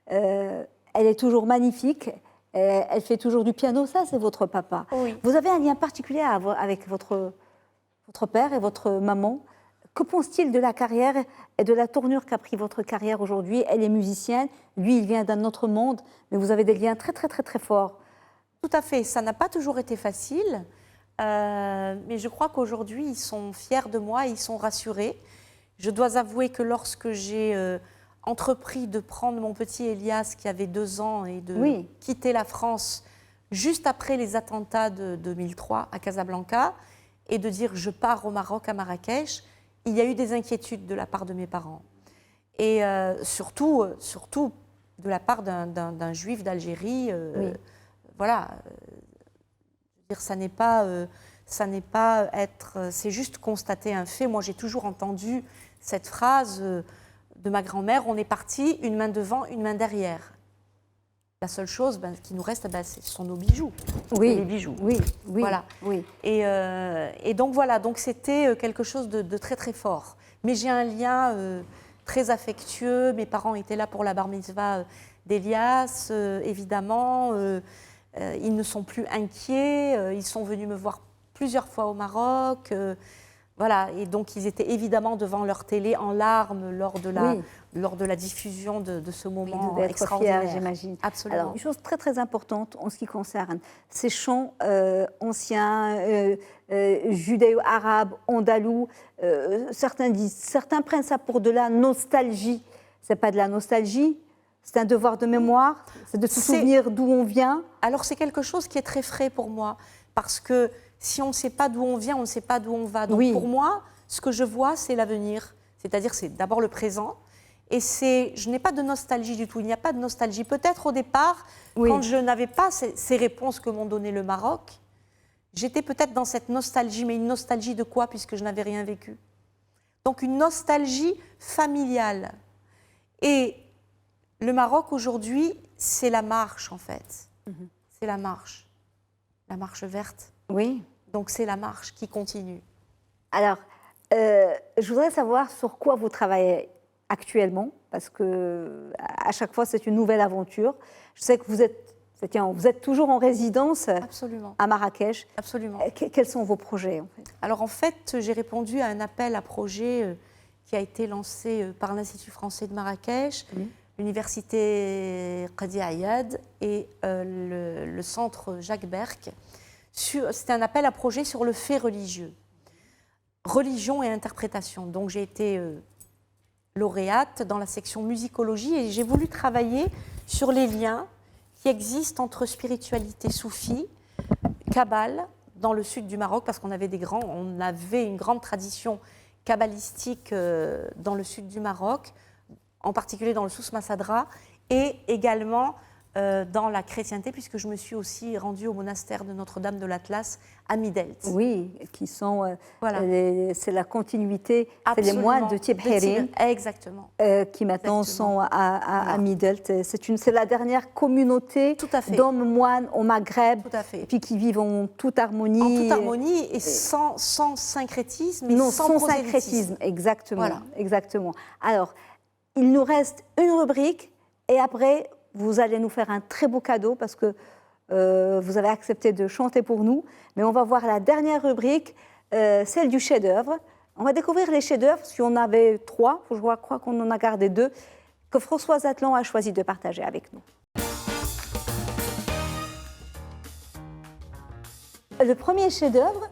Elle est toujours magnifique. Elle fait toujours du piano. Ça, c'est votre papa. Oui. Vous avez un lien particulier avec votre père et votre maman. Que pense-t-il de la carrière et de la tournure qu'a pris votre carrière aujourd'hui? Elle est musicienne. Lui, il vient d'un autre monde. Mais vous avez des liens très, très, très, très forts. Tout à fait. Ça n'a pas toujours été facile, mais je crois qu'aujourd'hui, ils sont fiers de moi, ils sont rassurés. Je dois avouer que lorsque j'ai entrepris de prendre mon petit Elias, qui avait 2 ans, et de quitter la France juste après les attentats de 2003 à Casablanca, et de dire je pars au Maroc, à Marrakech, il y a eu des inquiétudes de la part de mes parents. Et surtout de la part d'un juif d'Algérie. Voilà, dire, ça n'est pas être, c'est juste constater un fait. Moi, j'ai toujours entendu cette phrase de ma grand-mère, on est parti, une main devant, une main derrière. La seule chose qui nous reste, ce sont nos bijoux. Oui, les bijoux. Oui, voilà. Oui. Et donc voilà, donc c'était quelque chose de très très fort. Mais j'ai un lien très affectueux. Mes parents étaient là pour la bar mitzvah d'Elias, évidemment. Ils ne sont plus inquiets, ils sont venus me voir plusieurs fois au Maroc. Voilà, et donc ils étaient évidemment devant leur télé en larmes lors de la diffusion de ce moment extraordinaire. Fiers, j'imagine. Absolument. Alors, une chose très très importante en ce qui concerne ces chants anciens, judéo-arabes, andalous, certains prennent ça pour de la nostalgie. C'est pas de la nostalgie. C'est un devoir de mémoire, c'est de se souvenir d'où on vient. Alors c'est quelque chose qui est très frais pour moi, parce que si on ne sait pas d'où on vient, on ne sait pas d'où on va. Donc pour moi, ce que je vois, c'est l'avenir. C'est-à-dire, c'est d'abord le présent. Et je n'ai pas de nostalgie du tout. Il n'y a pas de nostalgie. Peut-être au départ, quand je n'avais pas ces réponses que m'ont donné le Maroc, j'étais peut-être dans cette nostalgie. Mais une nostalgie de quoi, puisque je n'avais rien vécu? Donc une nostalgie familiale. Et le Maroc, aujourd'hui, c'est la marche, en fait. C'est la marche verte. Oui. Donc, c'est la marche qui continue. Alors, je voudrais savoir sur quoi vous travaillez actuellement, parce qu'à chaque fois, c'est une nouvelle aventure. Je sais que vous êtes toujours en résidence à Marrakech. Absolument. Quels sont vos projets, en fait? Alors, en fait, j'ai répondu à un appel à projet qui a été lancé par l'Institut français de Marrakech, l'Université Qadi Ayad et le Centre Jacques Berck. C'était un appel à projet sur le fait religieux, religion et interprétation. Donc j'ai été lauréate dans la section musicologie et j'ai voulu travailler sur les liens qui existent entre spiritualité soufie, kabbale, dans le sud du Maroc, parce qu'on avait une grande tradition kabbalistique dans le sud du Maroc, en particulier dans le Sous Massadra, et également dans la chrétienté, puisque je me suis aussi rendue au monastère de Notre-Dame de l'Atlas à Midelt. Oui, qui sont... c'est la continuité, c'est les moines de Tibhérin. Exactement. Qui maintenant sont à Midelt. C'est la dernière communauté d'hommes moines au Maghreb, et puis qui vivent en toute harmonie. En toute harmonie et sans syncrétisme, mais sans syncrétisme, exactement. Voilà. Exactement. Alors, il nous reste une rubrique, et après... Vous allez nous faire un très beau cadeau parce que vous avez accepté de chanter pour nous. Mais on va voir la dernière rubrique, celle du chef-d'œuvre. On va découvrir les chefs-d'œuvre, si on avait 3, je crois qu'on en a gardé 2, que Françoise Atlan a choisi de partager avec nous. Le premier chef-d'œuvre,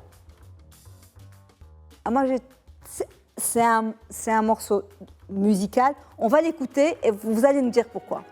c'est un morceau musical. On va l'écouter et vous allez nous dire pourquoi.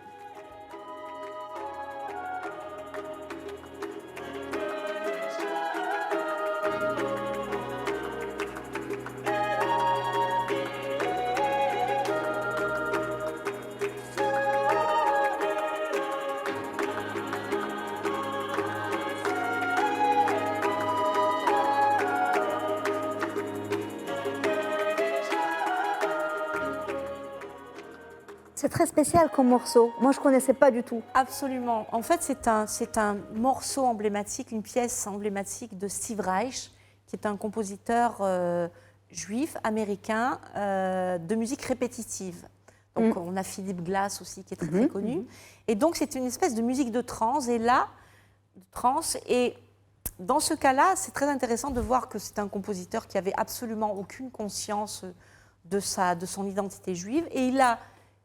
C'est très spécial comme morceau. Moi, je ne connaissais pas du tout. Absolument. En fait, c'est un morceau emblématique, une pièce emblématique de Steve Reich, qui est un compositeur juif, américain, de musique répétitive. Donc, on a Philip Glass aussi, qui est très, très connu. Et donc, c'est une espèce de musique de trance. Et là, et dans ce cas-là, c'est très intéressant de voir que c'est un compositeur qui avait absolument aucune conscience de son identité juive. Et il a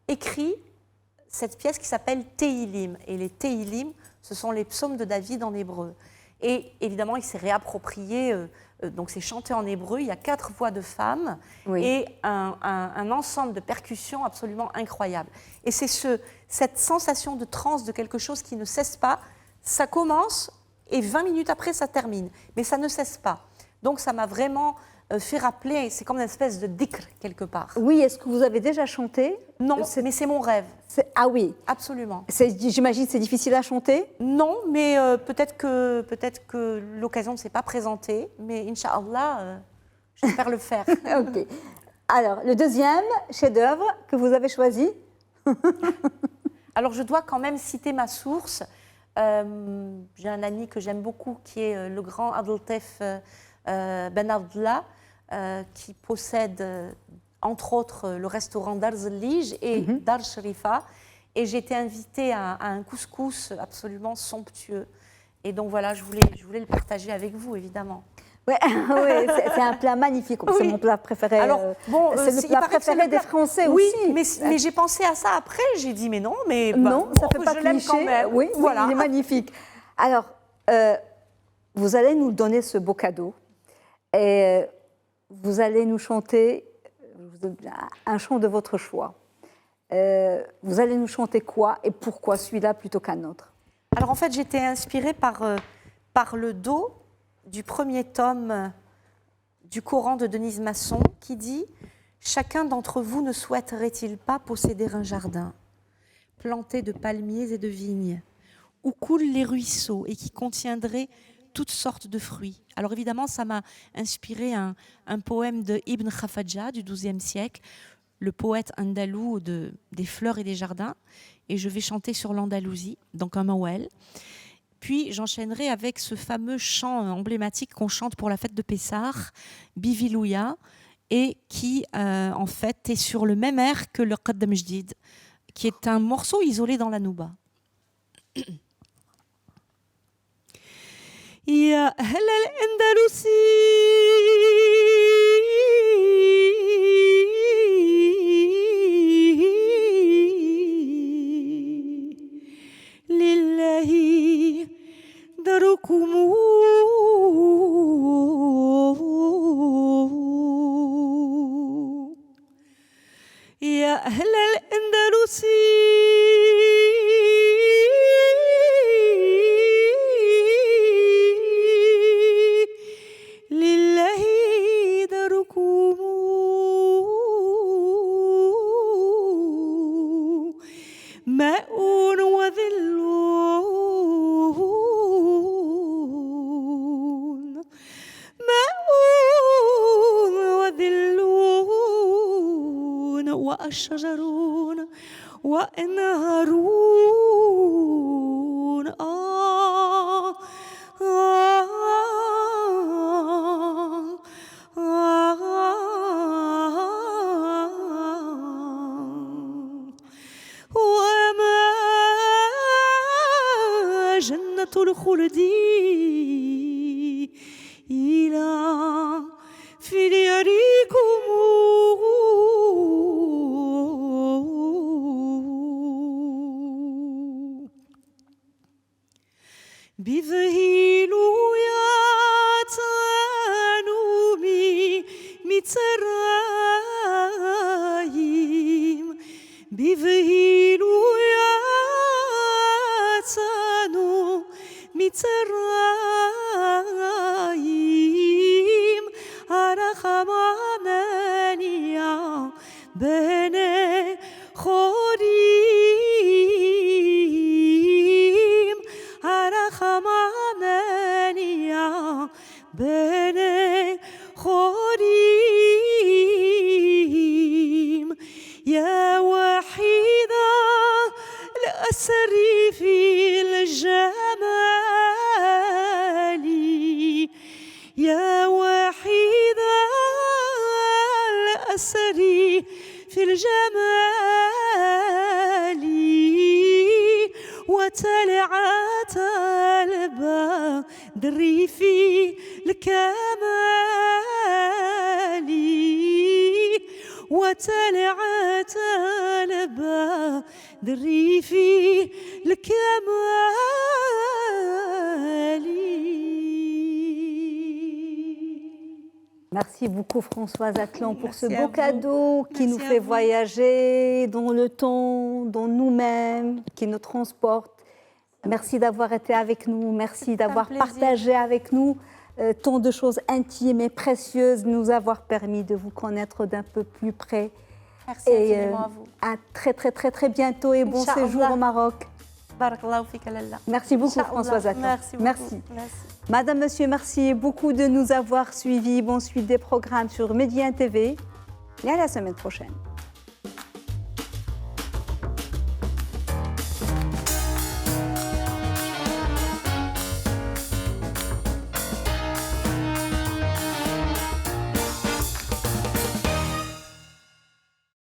écrit cette pièce qui s'appelle Tehillim. Et les Tehillim, ce sont les psaumes de David en hébreu. Et évidemment, il s'est réapproprié, donc c'est chanté en hébreu, il y a 4 voix de femmes et un ensemble de percussions absolument incroyable. Et c'est cette sensation de transe, de quelque chose qui ne cesse pas, ça commence et 20 minutes après, ça termine. Mais ça ne cesse pas. Donc ça m'a vraiment fait rappeler, c'est comme une espèce de dhikr quelque part. Oui, est-ce que vous avez déjà chanté? Non, mais c'est mon rêve. Ah oui. Absolument. J'imagine que c'est difficile à chanter? Non, mais peut-être que l'occasion ne s'est pas présentée, mais Inch'Allah, j'espère le faire. Ok. Alors, le deuxième chef-d'œuvre que vous avez choisi? Alors, je dois quand même citer ma source. J'ai un ami que j'aime beaucoup, qui est le grand Abdeltef Ben Abdallah, qui possède, entre autres, le restaurant Dar Zellige et Dar Sharifa. Et j'ai été invitée à un couscous absolument somptueux. Et donc voilà, je voulais le partager avec vous, évidemment. Ouais, c'est un plat magnifique. C'est mon plat préféré. Alors, bon, c'est le plat préféré des Français oui, aussi. Mais j'ai pensé à ça après. J'ai dit, mais non, mais non, ça fait pas je l'aime cliché. quand même. Oui, voilà. Il est magnifique. Alors, vous allez nous donner ce beau cadeau et vous allez nous chanter un chant de votre choix. Vous allez nous chanter quoi et pourquoi celui-là plutôt qu'un autre? Alors en fait, j'étais inspirée par le dos du premier tome du Coran de Denise Masson qui dit « Chacun d'entre vous ne souhaiterait-il pas posséder un jardin planté de palmiers et de vignes, où coulent les ruisseaux et qui contiendrait toutes sortes de fruits ?» Alors évidemment, ça m'a inspiré un poème de Ibn Khafadja du XIIe siècle, le poète andalou des fleurs et des jardins, et je vais chanter sur l'Andalousie, donc un mawel. Puis j'enchaînerai avec ce fameux chant emblématique qu'on chante pour la fête de Pessah, Bivilouya, et qui en fait est sur le même air que le Qaddam Jdid, qui est un morceau isolé dans la Nouba. Ya Ahl al-Andalousie, lillahi darukum ya Ahl al-Andalousie, lillahi darukum ma'un wa dhillun, ma'un wa dhillun wa ashjarun wa anharun. جنة الخلد إلى في دياركم بذهيلو يا تانومي مترايم بذهيلو يا تانو مترايم على خمامانيا بني خوريم على خمامانيا بني خوريم يا وحيد يا وحيد الأسر في الجمال وتلعت البدر في الكمال وتلعت البدر في الكمال. Merci beaucoup Françoise Atlan pour ce Merci à beau vous. cadeau qui Merci nous à fait vous. voyager dans le temps, dans nous-mêmes, qui nous transporte. Merci d'avoir été avec nous, merci un d'avoir plaisir. partagé avec nous tant de choses intimes et précieuses, nous avoir permis de vous connaître d'un peu plus près. Merci Et infiniment à vous. à très bientôt et bon Inch'Allah. séjour au Maroc. Barakallahu fika lalla. Merci beaucoup Inch'Allah. Françoise Atlan. Merci beaucoup. Merci. Merci. Madame, Monsieur, merci beaucoup de nous avoir suivis. Bonne suite des programmes sur Médien TV et à la semaine prochaine.